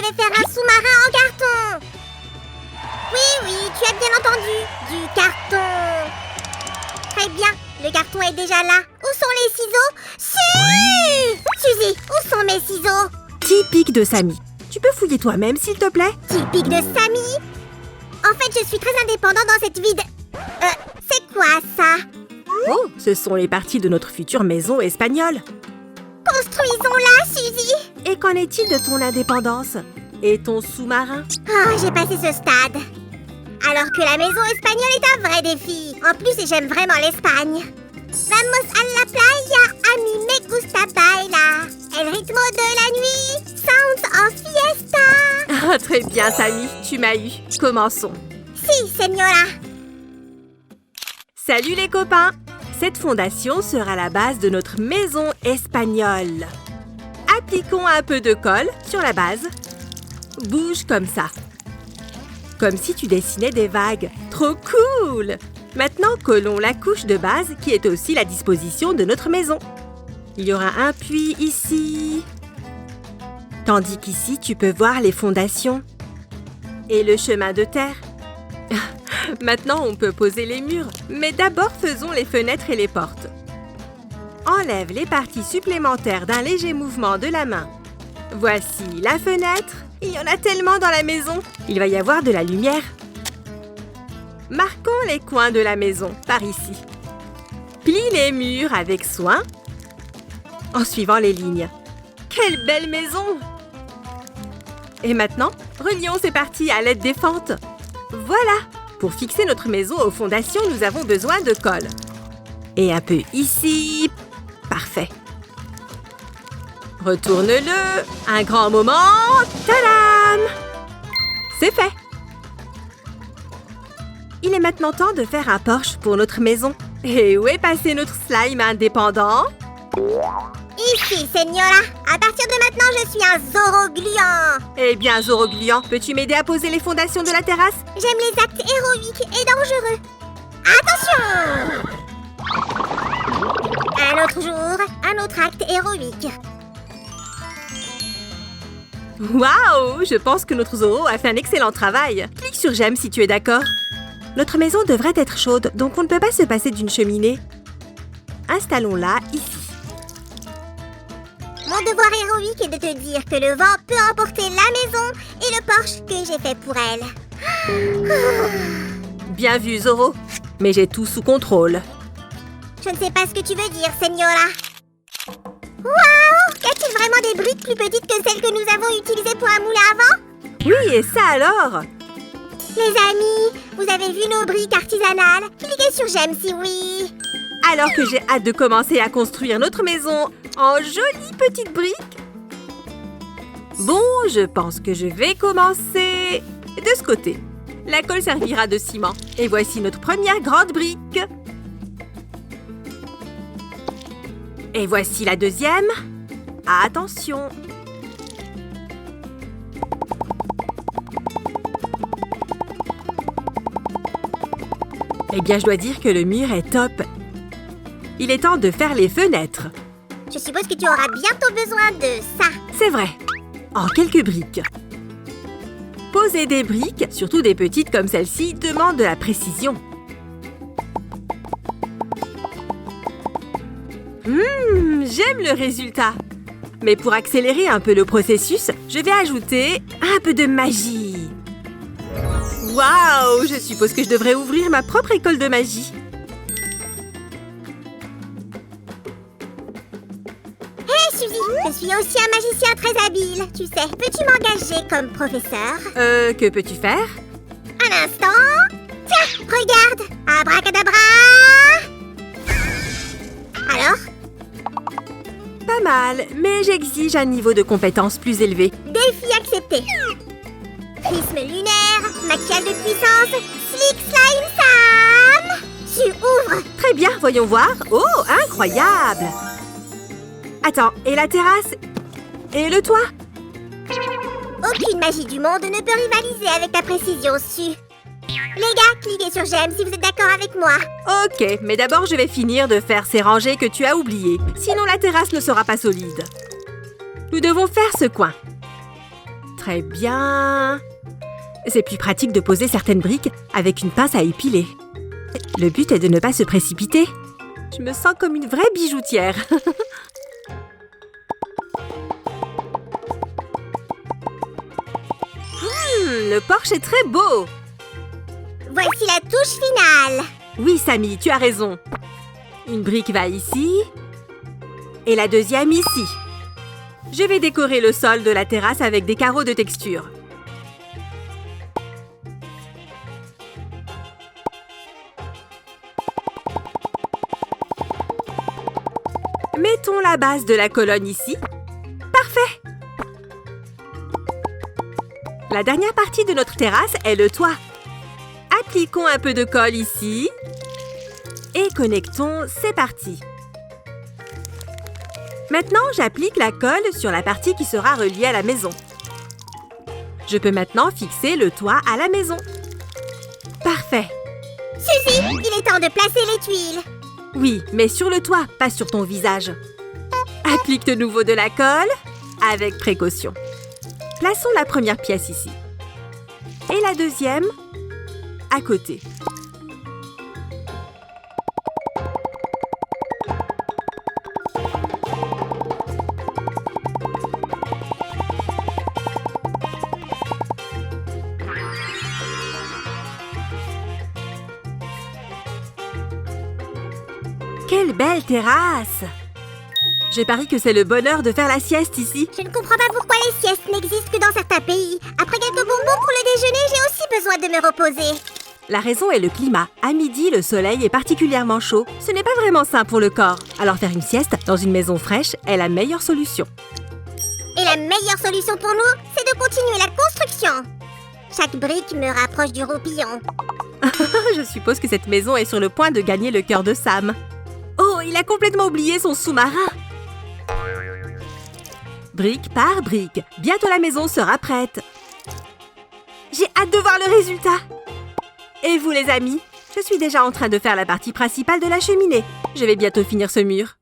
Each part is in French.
vais faire un sous-marin en carton. Oui, tu as bien entendu. Du carton. Très bien, le carton est déjà là. Où sont les ciseaux? Suzy, où sont mes ciseaux? Typique de Samy. Tu peux fouiller toi-même, s'il te plaît? Typique de Samy. En fait, je suis très indépendant dans cette vie de... c'est quoi ça? Oh, ce sont les parties de notre future maison espagnole. Construisons-la, Suzy. Et qu'en est-il de ton indépendance? Et ton sous-marin? Oh, j'ai passé ce stade. Alors que la maison espagnole est un vrai défi. En plus, j'aime vraiment l'Espagne. Vamos a la playa, a mí me gusta bailar. El ritmo de la nuit, sounds of fiesta. Ah, très bien, Samy, tu m'as eu. Commençons. Si, señora. Salut les copains! Cette fondation sera la base de notre maison espagnole. Appliquons un peu de colle sur la base. Bouge comme ça. Comme si tu dessinais des vagues. Trop cool! Maintenant, collons la couche de base qui est aussi la disposition de notre maison. Il y aura un puits ici. Tandis qu'ici, tu peux voir les fondations. Et le chemin de terre. Maintenant, on peut poser les murs. Mais d'abord, faisons les fenêtres et les portes. Enlève les parties supplémentaires d'un léger mouvement de la main. Voici la fenêtre. Il y en a tellement dans la maison. Il va y avoir de la lumière. Marquons les coins de la maison, par ici. Plie les murs avec soin, en suivant les lignes. Quelle belle maison! Et maintenant, relions ces parties à l'aide des fentes. Voilà! Pour fixer notre maison aux fondations, nous avons besoin de colle. Et un peu ici. Parfait. Retourne-le. Un grand moment. Tadam! C'est fait. Il est maintenant temps de faire un porche pour notre maison. Et où est passé notre slime indépendant? Ici, señora. À partir de maintenant, je suis un zorogluant. Eh bien, Zorogluant, peux-tu m'aider à poser les fondations de la terrasse? J'aime les actes héroïques et dangereux. Attention! Un autre jour, un autre acte héroïque. Waouh! Je pense que notre Zoro a fait un excellent travail. Clique sur j'aime si tu es d'accord. Notre maison devrait être chaude, donc on ne peut pas se passer d'une cheminée. Installons-la ici. Mon devoir héroïque est de te dire que le vent peut emporter la maison et le porche que j'ai fait pour elle. Bien vu, Zoro. Mais j'ai tout sous contrôle. Je ne sais pas ce que tu veux dire, señora. Waouh! Y a-t-il vraiment des briques plus petites que celles que nous avons utilisées pour un moulin à vent? Oui, et ça alors? Les amis, vous avez vu nos briques artisanales? Cliquez sur j'aime si oui. Alors que j'ai hâte de commencer à construire notre maison en jolies petites briques. Bon, je pense que je vais commencer de ce côté. La colle servira de ciment. Et voici notre première grande brique. Et voici la deuxième. Attention! Eh bien, je dois dire que le mur est top. Il est temps de faire les fenêtres. Je suppose que tu auras bientôt besoin de ça. C'est vrai. En quelques briques. Poser des briques, surtout des petites comme celle-ci, demande de la précision. J'aime le résultat. Mais pour accélérer un peu le processus, je vais ajouter un peu de magie. Waouh! Je suppose que je devrais ouvrir ma propre école de magie. Hé, Suzy, je suis aussi un magicien très habile. Tu sais, peux-tu m'engager comme professeur? Que peux-tu faire? Un instant. Tiens, regarde. Abracadabra. Alors? Pas mal, mais j'exige un niveau de compétence plus élevé. Défi accepté. Prisme lunaire, maquillage de puissance, Slick Slime Sam. Tu ouvres. Très bien, voyons voir. Oh, incroyable! Attends, et la terrasse? Et le toit? Aucune magie du monde ne peut rivaliser avec ta précision, Su. Les gars, cliquez sur j'aime si vous êtes d'accord avec moi. Ok, mais d'abord je vais finir de faire ces rangées que tu as oubliées. Sinon la terrasse ne sera pas solide. Nous devons faire ce coin. Très bien. C'est plus pratique de poser certaines briques avec une pince à épiler. Le but est de ne pas se précipiter. Je me sens comme une vraie bijoutière. Le porche est très beau. Voici la touche finale. Oui, Samy, tu as raison. Une brique va ici et la deuxième ici. Je vais décorer le sol de la terrasse avec des carreaux de texture. Mettons la base de la colonne ici. Parfait! La dernière partie de notre terrasse est le toit. Appliquons un peu de colle ici. Et connectons ces parties. Maintenant, j'applique la colle sur la partie qui sera reliée à la maison. Je peux maintenant fixer le toit à la maison. Parfait! Suzy, il est temps de placer les tuiles. Oui, mais sur le toit, pas sur ton visage. Applique de nouveau de la colle, avec précaution. Plaçons la première pièce ici. Et la deuxième, à côté. Quelle belle terrasse! Je parie que c'est le bonheur de faire la sieste ici. Je ne comprends pas pourquoi les siestes n'existent que dans certains pays. Après quelques bonbons pour le déjeuner, j'ai aussi besoin de me reposer. La raison est le climat. À midi, le soleil est particulièrement chaud. Ce n'est pas vraiment sain pour le corps. Alors faire une sieste dans une maison fraîche est la meilleure solution. Et la meilleure solution pour nous, c'est de continuer la construction. Chaque brique me rapproche du roupillon. Je suppose que cette maison est sur le point de gagner le cœur de Sam. Oh, il a complètement oublié son sous-marin. Brique par brique, bientôt la maison sera prête. J'ai hâte de voir le résultat. Et vous les amis, je suis déjà en train de faire la partie principale de la cheminée. Je vais bientôt finir ce mur.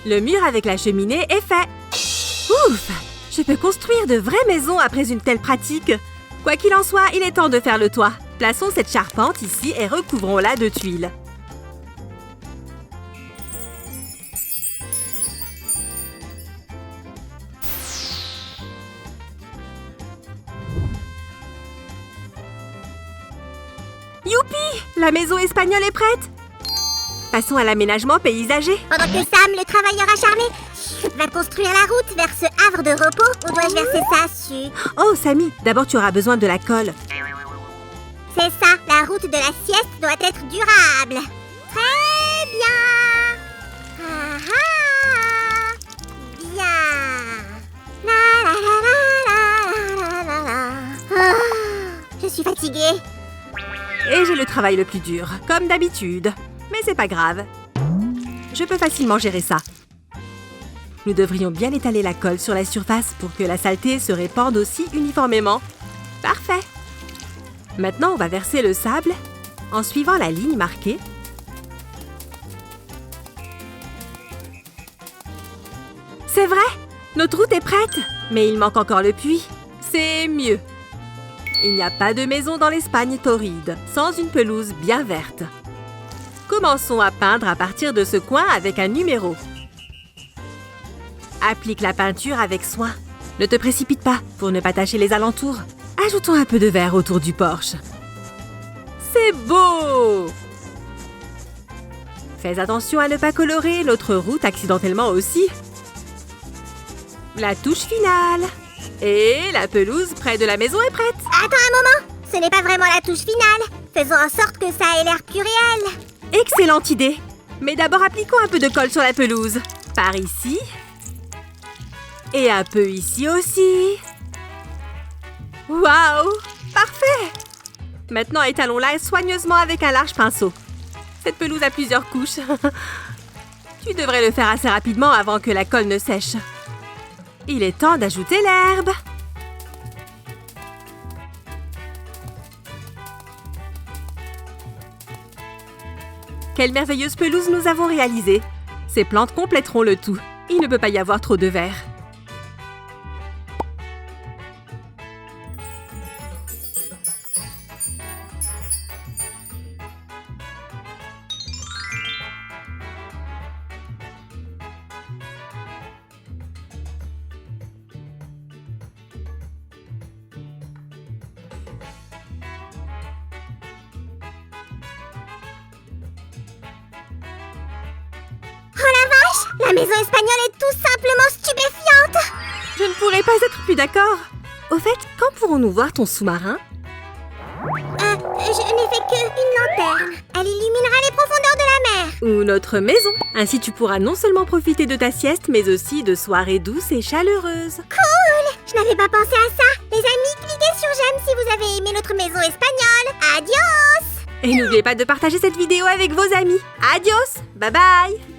Le mur avec la cheminée est fait. Ouf! Je peux construire de vraies maisons après une telle pratique. Quoi qu'il en soit, il est temps de faire le toit. Plaçons cette charpente ici et recouvrons-la de tuiles. Youpi! La maison espagnole est prête! Passons à l'aménagement paysager. Pendant que Sam, le travailleur acharné, va construire la route vers ce havre de repos, où dois-je verser ça sur... Oh, Samy, d'abord tu auras besoin de la colle. C'est ça, la route de la sieste doit être durable. Très bien. Ah, ah, bien. La, la, la, la, la, la, la. Ah, je suis fatiguée. Et j'ai le travail le plus dur, comme d'habitude. Mais c'est pas grave. Je peux facilement gérer ça. Nous devrions bien étaler la colle sur la surface pour que la saleté se répande aussi uniformément. Parfait! Maintenant, on va verser le sable en suivant la ligne marquée. C'est vrai! Notre route est prête! Mais il manque encore le puits. C'est mieux. Il n'y a pas de maison dans l'Espagne torride sans une pelouse bien verte. Commençons à peindre à partir de ce coin avec un numéro. Applique la peinture avec soin. Ne te précipite pas pour ne pas tacher les alentours. Ajoutons un peu de vert autour du porche. C'est beau! Fais attention à ne pas colorer notre route accidentellement aussi. La touche finale. Et la pelouse près de la maison est prête. Attends un moment, ce n'est pas vraiment la touche finale. Faisons en sorte que ça ait l'air plus réel. Excellente idée. Mais d'abord appliquons un peu de colle sur la pelouse. Par ici. Et un peu ici aussi. Waouh! Parfait! Maintenant, étalons-la soigneusement avec un large pinceau. Cette pelouse a plusieurs couches. Tu devrais le faire assez rapidement avant que la colle ne sèche. Il est temps d'ajouter l'herbe. Quelle merveilleuse pelouse nous avons réalisée! Ces plantes compléteront le tout. Il ne peut pas y avoir trop de verre. maison espagnole est tout simplement stupéfiante. Je ne pourrais pas être plus d'accord. Au fait, quand pourrons-nous voir ton sous-marin? Je n'ai fait qu'une lanterne. Elle illuminera les profondeurs de la mer. Ou notre maison. Ainsi, tu pourras non seulement profiter de ta sieste, mais aussi de soirées douces et chaleureuses. Cool! Je n'avais pas pensé à ça. Les amis, cliquez sur j'aime si vous avez aimé notre maison espagnole. Adios! Et n'oubliez pas de partager cette vidéo avec vos amis. Adios! Bye bye!